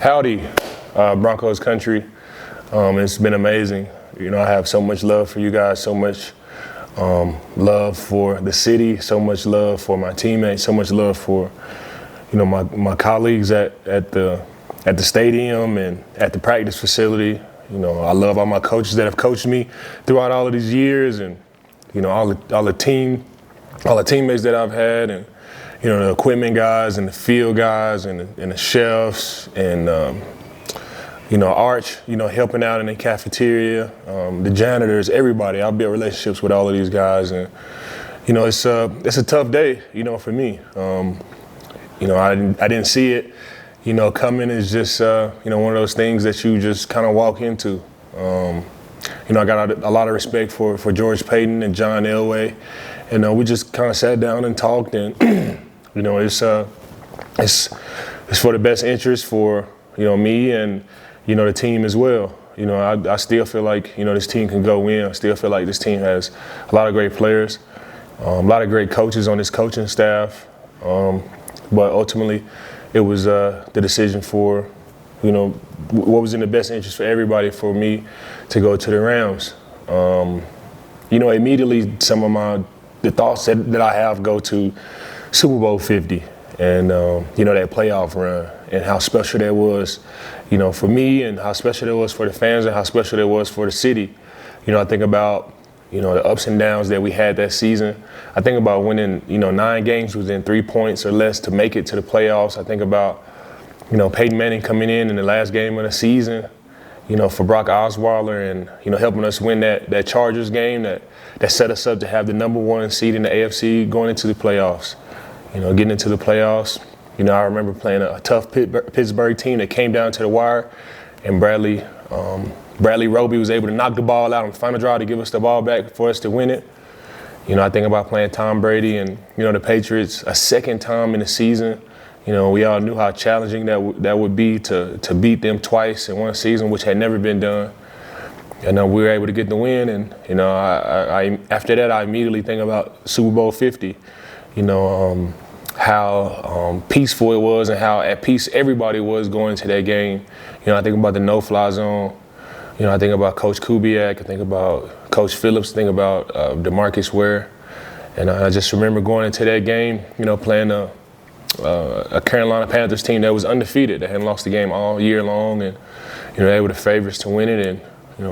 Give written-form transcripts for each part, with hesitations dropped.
Howdy, Broncos country. It's been amazing. I have so much love for you guys, so much love for the city, so much love for my teammates, so much love for, my colleagues at the stadium and at the practice facility. I love all my coaches that have coached me throughout all of these years, and all the teammates that I've had, and the equipment guys and the field guys and the chefs and Arch, helping out in the cafeteria, the janitors, everybody. I've built relationships with all of these guys, and it's a tough day, for me. I didn't see it, coming. It's just one of those things that you just kind of walk into. I got a lot of respect for George Payton and John Elway, and we just kind of sat down and talked, and it's for the best interest for me and the team as well. I still feel like this team can go win. I still feel like this team has a lot of great players, a lot of great coaches on this coaching staff, but ultimately it was the decision for what was in the best interest for everybody for me to go to the Rams. Immediately some of the thoughts that I have go to Super Bowl 50 and that playoff run and how special that was for me, and how special it was for the fans, and how special it was for the city. I think about the ups and downs that we had that season. I think about winning 9 games within 3 points or less to make it to the playoffs. I think about Peyton Manning coming in the last game of the season, for Brock Osweiler, and helping us win that Chargers game that set us up to have the number 1 seed in the AFC going into the playoffs. Getting into the playoffs. I remember playing a tough Pittsburgh team that came down to the wire, and Bradley Roby was able to knock the ball out on the final drive to give us the ball back for us to win it. I think about playing Tom Brady and the Patriots a second time in the season. We all knew how challenging that would be to beat them twice in one season, which had never been done. And we were able to get the win, and I after that I immediately think about Super Bowl 50. How peaceful it was and how at peace everybody was going to that game. I think about the no-fly zone. I think about Coach Kubiak. I think about Coach Phillips. I think about DeMarcus Ware. And I just remember going into that game, playing a Carolina Panthers team that was undefeated, that hadn't lost the game all year long, and they were the favorites to win it. And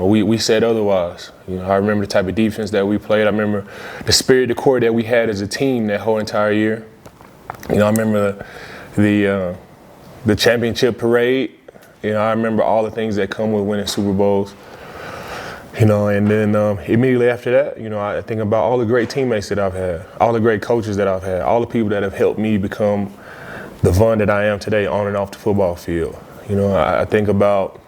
we said otherwise. I remember the type of defense that we played. I remember the spirit, the core that we had as a team that whole entire year. I remember the championship parade. I remember all the things that come with winning Super Bowls. And then immediately after that, I think about all the great teammates that I've had, all the great coaches that I've had, all the people that have helped me become the Von that I am today on and off the football field. I think about,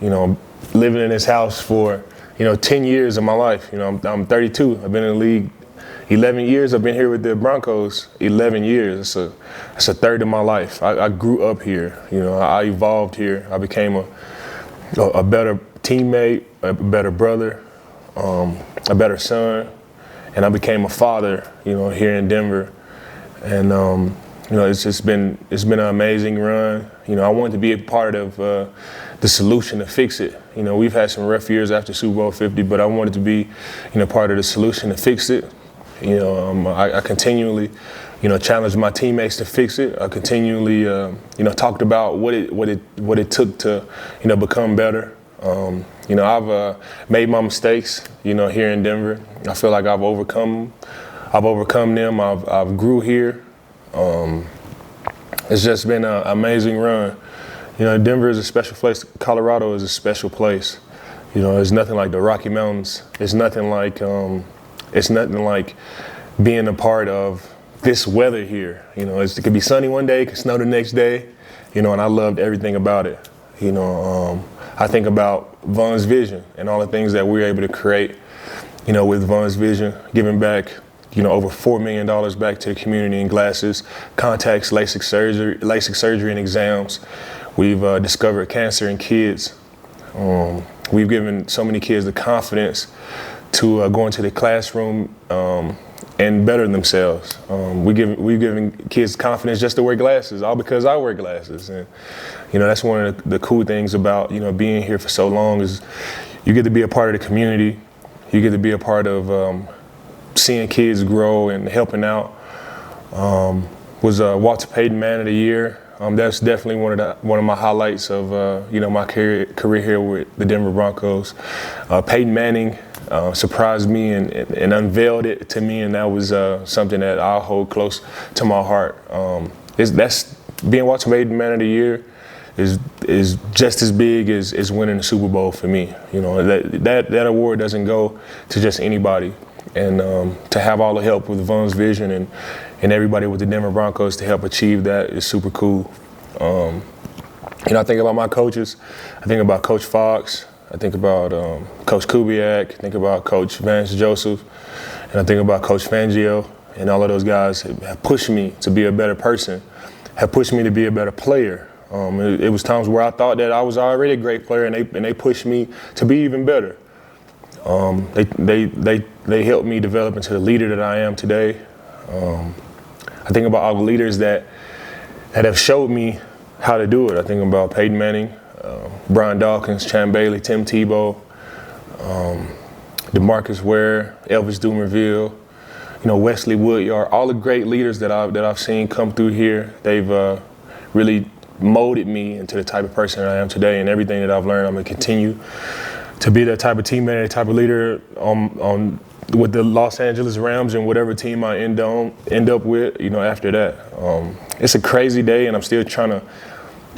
living in this house for, 10 years of my life. I'm 32. I've been in the league 11 years. I've been here with the Broncos 11 years. It's a third of my life. I grew up here. I evolved here. I became a better teammate, a better brother, a better son, and I became a father, here in Denver. And it's been an amazing run. I wanted to be a part of the solution to fix it. We've had some rough years after Super Bowl 50, but I wanted to be, part of the solution to fix it. I continually, challenged my teammates to fix it. I continually, talked about what it took to, become better. I've made my mistakes, here in Denver. I feel like I've overcome them. I've grew here. It's just been an amazing run. Denver is a special place. Colorado is a special place. It's nothing like the Rocky Mountains. It's nothing like being a part of this weather here. It could be sunny one day, it could snow the next day. And I loved everything about it. I think about Von's vision and all the things that we were able to create, with Von's vision, giving back, over $4 million back to the community in glasses, contacts, LASIK surgery and exams. We've discovered cancer in kids. We've given so many kids the confidence to go into the classroom and better themselves. We're giving kids confidence just to wear glasses, all because I wear glasses. And that's one of the cool things about being here for so long is you get to be a part of the community. You get to be a part of seeing kids grow and helping out. Was Walter Payton Man of the Year. That's definitely one of my highlights of my career here with the Denver Broncos. Peyton Manning surprised me and unveiled it to me, and that was something that I'll hold close to my heart. That's being Walter Payton Man of the Year is just as big as winning the Super Bowl for me. That award doesn't go to just anybody, and to have all the help with Von's vision and everybody with the Denver Broncos to help achieve that is super cool. I think about my coaches. I think about Coach Fox. I think about Coach Kubiak. I think about Coach Vance Joseph. And I think about Coach Fangio. And all of those guys have pushed me to be a better person, have pushed me to be a better player. It was times where I thought that I was already a great player, and they pushed me to be even better. They helped me develop into the leader that I am today. I think about all the leaders that have showed me how to do it. I think about Peyton Manning, Brian Dawkins, Champ Bailey, Tim Tebow, DeMarcus Ware, Elvis Dumerville, Wesley Woodyard, all the great leaders that I've seen come through here. They've really molded me into the type of person I am today, and everything that I've learned, I'm gonna continue to be that type of teammate, that type of leader on with the Los Angeles Rams and whatever team I end up with, after that. It's a crazy day, and I'm still trying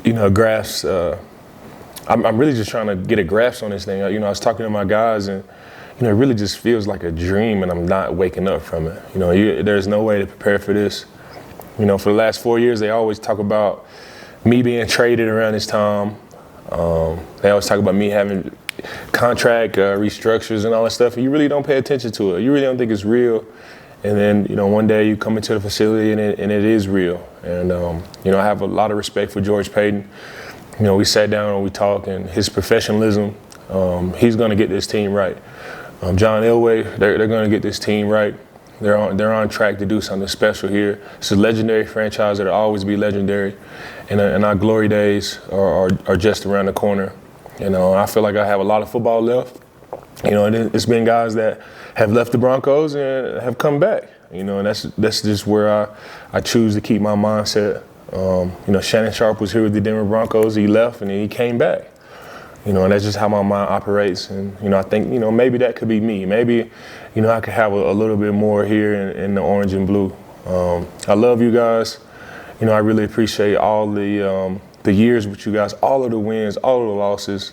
to, grasp. I'm really just trying to get a grasp on this thing. I was talking to my guys, and it really just feels like a dream, and I'm not waking up from it. There's no way to prepare for this. For the last 4 years, they always talk about me being traded around this time. They always talk about me having contract restructures and all that stuff, and you really don't pay attention to it. You really don't think it's real. And then, one day you come into the facility and it is real. And, I have a lot of respect for George Payton. We sat down and we talked, and his professionalism, he's going to get this team right. John Elway, they're going to get this team right. They're on track to do something special here. It's a legendary franchise that'll always be legendary. And our glory days are just around the corner. I feel like I have a lot of football left. And it's been guys that have left the Broncos and have come back. And that's just where I choose to keep my mindset. Shannon Sharp was here with the Denver Broncos. He left and then he came back. And that's just how my mind operates. And I think maybe that could be me. Maybe I could have a little bit more here in the orange and blue. I love you guys. I really appreciate all the years with you guys, all of the wins, all of the losses.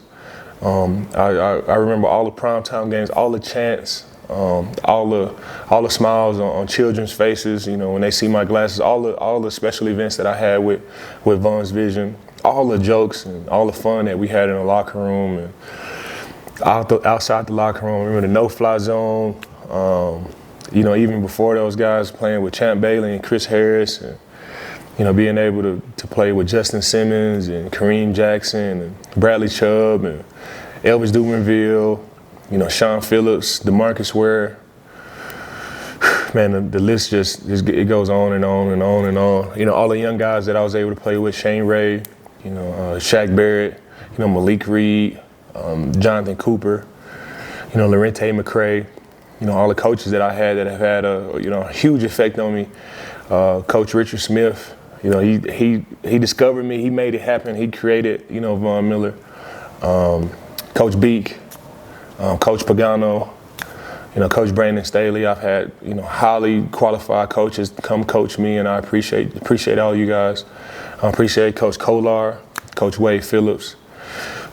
I remember all the primetime games, all the chants, all the smiles on children's faces. When they see my glasses, all the special events that I had with Von's Vision, all the jokes and all the fun that we had in the locker room and outside the locker room. I remember the no-fly zone. Even before those guys playing with Champ Bailey and Chris Harris, and being able to play with Justin Simmons and Kareem Jackson and Bradley Chubb and Elvis Dumerville, Sean Phillips, DeMarcus Ware. Man, the list just it goes on and on and on and on. All the young guys that I was able to play with, Shane Ray, Shaq Barrett, Malik Reed, Jonathan Cooper, Lorente McCray, all the coaches that I had that have had a huge effect on me. Coach Richard Smith, he discovered me, he made it happen, he created, Von Miller. Coach Beek, Coach Pagano, Coach Brandon Staley. I've had, highly qualified coaches come coach me, and I appreciate all you guys. I appreciate Coach Kolar, Coach Wade Phillips,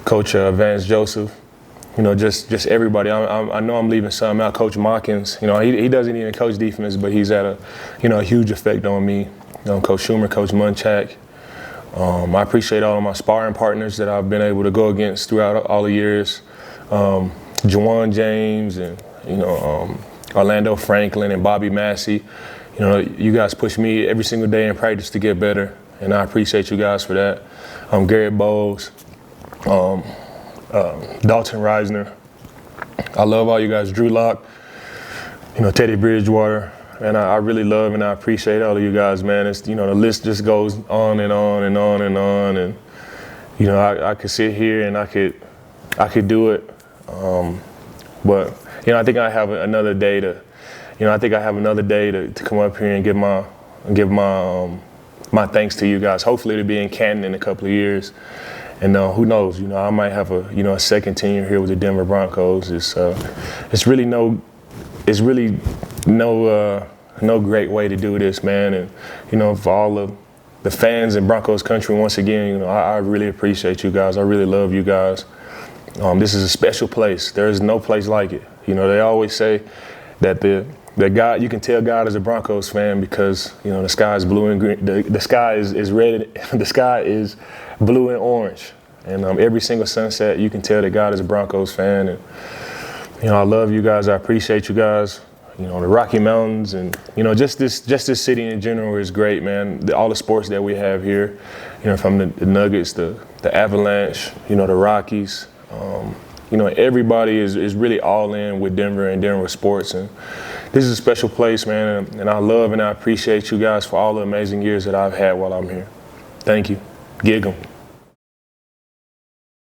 Coach Vance Joseph. Just everybody. I know I'm leaving some out. Coach Mockins, he doesn't even coach defense, but he's had a huge effect on me. Coach Schumer, Coach Munchak. I appreciate all of my sparring partners that I've been able to go against throughout all the years. Juwan James and Orlando Franklin and Bobby Massey. You guys push me every single day in practice to get better, and I appreciate you guys for that. Garrett Bowles. Dalton Reisner, I love all you guys, Drew Lock, Teddy Bridgewater. And I really love and I appreciate all of you guys, man. It's, the list just goes on and on and on and on. And, I could sit here and I could do it. But, I think I have another day to come up here and give my thanks to you guys. Hopefully to be in Canton in a couple of years. And who knows, I might have a second tenure here with the Denver Broncos. It's really no great way to do this, man. And, for all of the fans in Broncos country, once again, I really appreciate you guys. I really love you guys. This is a special place. There is no place like it. They always say that God, you can tell God is a Broncos fan because, the sky is blue and green. The sky is red. The sky is blue and orange. And every single sunset, you can tell that God is a Broncos fan. And, I love you guys. I appreciate you guys. The Rocky Mountains and, just this city in general is great, man. All the sports that we have here, from the Nuggets, the Avalanche, the Rockies. Everybody is really all in with Denver and Denver sports. And this is a special place, man. And I love and I appreciate you guys for all the amazing years that I've had while I'm here. Thank you. Gig 'em.